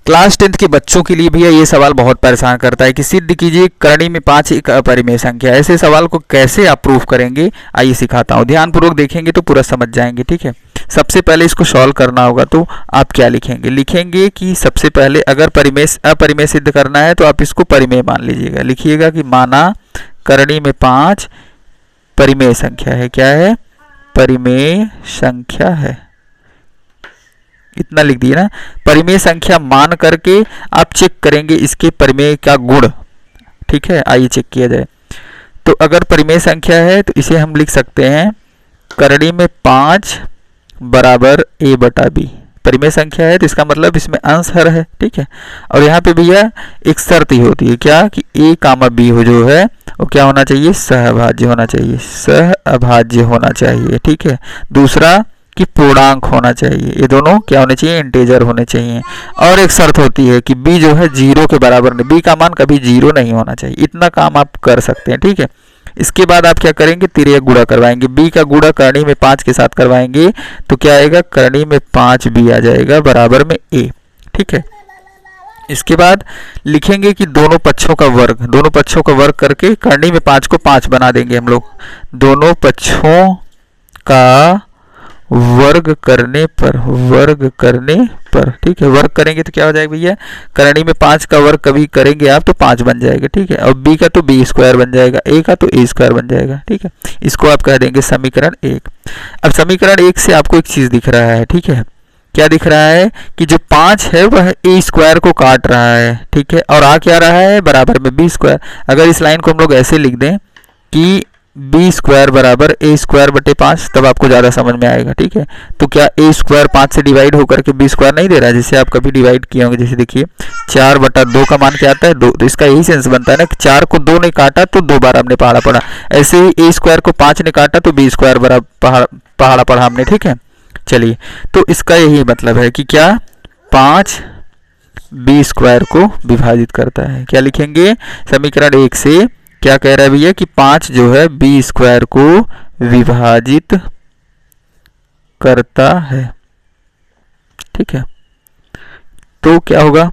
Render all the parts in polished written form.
Class 10th के बच्चों के लिए भैया ये सवाल बहुत परेशान करता है कि सिद्ध कीजिए करणी में 5 एक अपरिमेय संख्या। ऐसे सवाल को कैसे आप प्रूफ करेंगे, आइए सिखाता हूँ। ध्यानपूर्वक देखेंगे तो पूरा समझ जाएंगे, ठीक है। सबसे पहले इसको सॉल्व करना होगा तो आप क्या लिखेंगे, लिखेंगे कि सबसे पहले अगर परिमेय अपरिमेय सिद्ध करना है तो आप इसको परिमेय मान लीजिएगा। लिखिएगा कि माना करणी में 5 परिमेय संख्या है। क्या है? परिमेय संख्या है। इतना लिख दिए ना। परिमेय संख्या मान करके आप चेक करेंगे इसके परिमेय का गुण, ठीक है। आइए चेक किया जाए। तो अगर परिमेय संख्या है तो इसे हम लिख सकते हैं करणी में 5 बराबर a बटा b। परिमेय संख्या है तो इसका मतलब इसमें अंश हर है, ठीक है। और यहाँ पे भैया एक शर्त ही होती है, क्या कि a कामा b हो जो है वो क्या होना चाहिए, सहअभाज्य होना चाहिए, सहअभाज्य होना चाहिए, ठीक है। दूसरा कि पूर्णांक होना चाहिए। ये दोनों क्या होने चाहिए, इंटीजर होने चाहिए। और एक शर्त होती है कि b जो है 0 के बराबर नहीं, b का मान कभी 0 नहीं होना चाहिए। इतना काम आप कर सकते हैं, ठीक है। इसके बाद आप क्या करेंगे, तिर्यक गुणा करवाएंगे। b का गुणा करणी में 5 के साथ करवाएंगे तो क्या आएगा, करणी में 5b आ जाएगा बराबर में a, ठीक है। इसके बाद लिखेंगे कि दोनों पक्षों का वर्ग करके करणी में 5 को 5 बना देंगे हम लोग। दोनों पक्षों का वर्ग करने पर, ठीक है। वर्ग करेंगे तो क्या हो जाएगा भैया, करणी में 5 का वर्ग कभी करेंगे आप तो 5 बन जाएगा, ठीक है। और b का तो b स्क्वायर बन जाएगा, a का तो a स्क्वायर बन जाएगा, ठीक है। इसको आप कह देंगे समीकरण 1। अब समीकरण 1 से आपको एक चीज दिख रहा है, ठीक है। क्या दिख रहा है कि जो 5 है वह a स्क्वायर को काट रहा है, ठीक है। और आ क्या रहा है, बराबर में b स्क्वायर। अगर इस लाइन को हम लोग ऐसे लिख दें कि b स्क्वायर बराबर a स्क्वायर बटे 5, तब आपको ज़्यादा समझ में आएगा, ठीक है। तो क्या a स्क्वायर 5 से डिवाइड होकर के b स्क्वायर नहीं दे रहा है, जिसे आप कभी डिवाइड किए होंगे। जैसे देखिए 4 बटा 2 का मान क्या आता है, 2। तो इसका यही सेंस बनता है ना कि 4 को 2 ने काटा तो 2 बार हमने पहाड़ा पढ़ा। ऐसे ही a स्क्वायर को 5 ने काटा तो b स्क्वायर बराबर पहाड़ा पढ़ा हमने, ठीक है। चलिए, तो इसका यही मतलब है कि क्या 5 b स्क्वायर को विभाजित करता है। क्या लिखेंगे, समीकरण 1 से क्या कह रहा है भैया कि 5 जो है b स्क्वायर को विभाजित करता है, ठीक है। तो क्या होगा,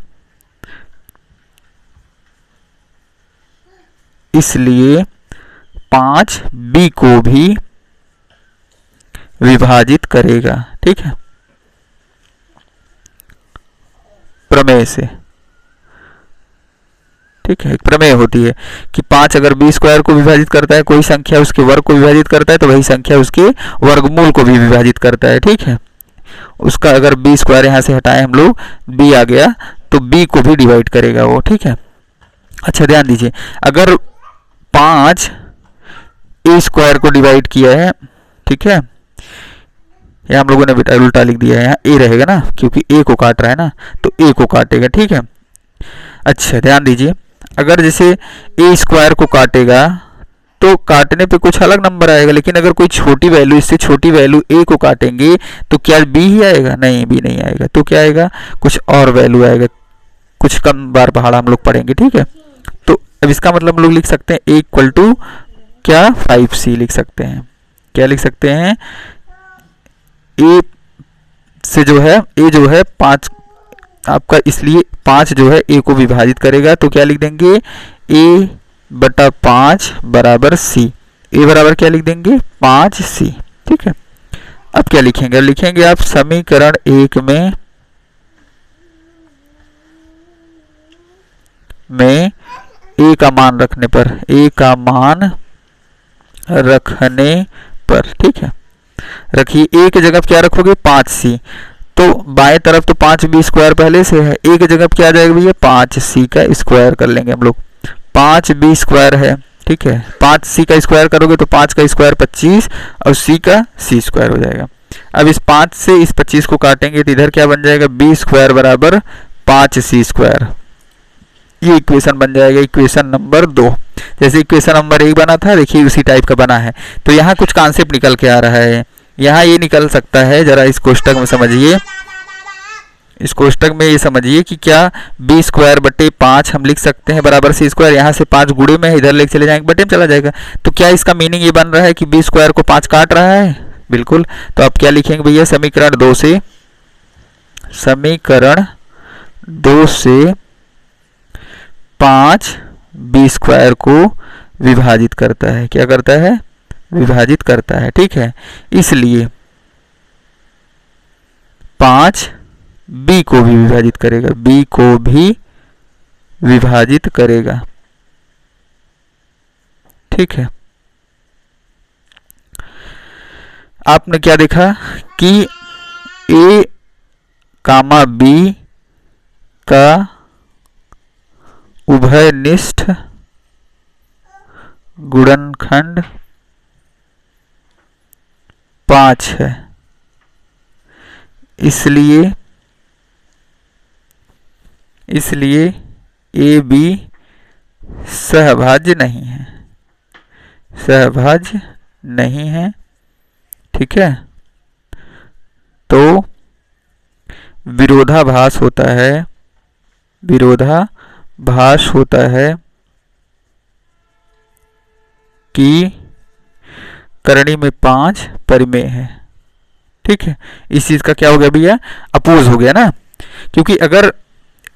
इसलिए 5 b को भी विभाजित करेगा, ठीक है, प्रमेय से, ठीक है। प्रमेय होती है कि 5 अगर b स्क्वायर को विभाजित करता है, कोई संख्या उसके वर्ग को विभाजित करता है, तो वही संख्या उसके वर्गमूल को भी विभाजित करता है, ठीक है। उसका अगर b स्क्वायर यहाँ से हटाए हम लोग, b आ गया तो b को भी डिवाइड करेगा वो, ठीक है। अच्छा ध्यान दीजिए, अगर 5 a स्क्वायर को डिवाइड किया है, ठीक है, यहाँ हम लोगों ने बेटा उल्टा लिख दिया है, यहाँ a रहेगा ना, क्योंकि a को काट रहा है ना, तो a को काटेगा, ठीक है। अच्छा ध्यान दीजिए, अगर जैसे a स्क्वायर को काटेगा तो काटने पे कुछ अलग नंबर आएगा, लेकिन अगर कोई छोटी वैल्यू, इससे छोटी वैल्यू a को काटेंगे तो क्या b ही आएगा, नहीं b नहीं आएगा। तो क्या आएगा, कुछ और वैल्यू आएगा, कुछ कम बार पहाड़ा हम लोग पढ़ेंगे, ठीक है। तो अब इसका मतलब हम लोग लिख सकते हैं a इक्वल टू क्या 5c लिख सकते हैं। क्या लिख सकते हैं, a से जो है a जो है 5 आपका, इसलिए 5 जो है a को विभाजित करेगा। तो क्या लिख देंगे, a बटा 5 बराबर c। a बराबर क्या लिख देंगे, 5c, ठीक है। अब क्या लिखेंगे, लिखेंगे आप समीकरण 1 में a का मान रखने पर, a का मान रखने पर, ठीक है। रखिए a की जगह क्या रखोगे, 5c। तो बाएं तरफ तो 5b स्क्वायर पहले से है, a की जगह क्या आ जाएगा भैया, 5c का स्क्वायर कर लेंगे हम लोग। 5b स्क्वायर है, ठीक है, 5c का स्क्वायर करोगे तो 5 का स्क्वायर 25 और c का c स्क्वायर हो जाएगा। अब इस 5 से इस 25 को काटेंगे तो इधर क्या बन जाएगा, b स्क्वायर बराबर 5c स्क्वायर। ये इक्वेशन बन जाएगा इक्वेशन नंबर 2। जैसे इक्वेशन नंबर 1 बना था, देखिए उसी टाइप का बना है। तो यहाँ कुछ कॉन्सेप्ट निकल के आ रहा है, यहाँ ये निकल सकता है, जरा इस कोष्टक में समझिए, इस कोष्टक में ये समझिए कि क्या b स्क्वायर बटे 5 हम लिख सकते हैं बराबर c स्क्वायर। यहाँ से 5 गुणे में इधर लेके चले जाएंगे, बटे में चला जाएगा। तो क्या इसका मीनिंग ये बन रहा है कि b स्क्वायर को 5 काट रहा है, बिल्कुल। तो आप क्या लिखेंगे भैया, समीकरण 2 से, समीकरण 2 से 5 बी स्क्वायर को विभाजित करता है। क्या करता है? विभाजित करता है। ठीक है, इसलिए 5 बी को भी विभाजित करेगा, बी को भी विभाजित करेगा। ठीक है, आपने क्या देखा कि ए कामा बी का उभयनिष्ठ गुणनखंड 5 है, इसलिए ए बी सहभाज्य नहीं है, सहभाज्य नहीं है। ठीक है, तो विरोधाभास होता है, विरोधाभास होता है कि करणी में 5 परिमेय है। ठीक है, इस चीज का क्या हो गया भैया? अपोज हो गया ना, क्योंकि अगर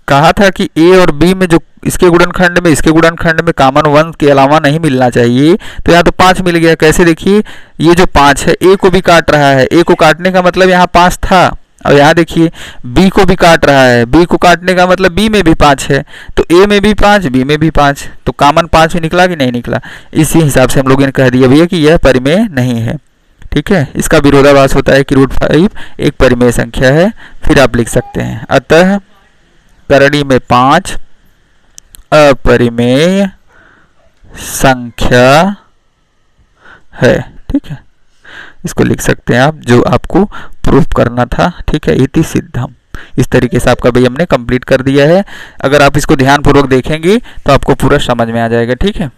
कहा था कि ए और बी में जो इसके गुणनखंड में इसके गुणनखंड में कॉमन 1 के अलावा नहीं मिलना चाहिए, तो यहाँ तो 5 मिल गया। कैसे? देखिए, ये जो 5 है ए को भी काट रहा है, ए को काटने का मतलब यहाँ 5 था, और यहाँ देखिए बी को भी काट रहा है, बी को काटने का मतलब बी में भी 5 है, तो ए में भी 5 बी में भी 5, तो कॉमन 5 निकला कि नहीं निकला? इसी हिसाब से हम लोगों ने कह दिया भैया कि यह परिमेय नहीं है। ठीक है, इसका विरोधाभास होता है कि √5 एक परिमेय संख्या है। फिर आप लिख सकते हैं, अतः करणी में 5 अपरिमेय संख्या है। ठीक है, इसको लिख सकते हैं आप, जो आपको प्रूफ करना था। ठीक है, इति सिद्धम। इस तरीके से आपका भाई हमने कंप्लीट कर दिया है। अगर आप इसको ध्यानपूर्वक देखेंगे तो आपको पूरा समझ में आ जाएगा। ठीक है।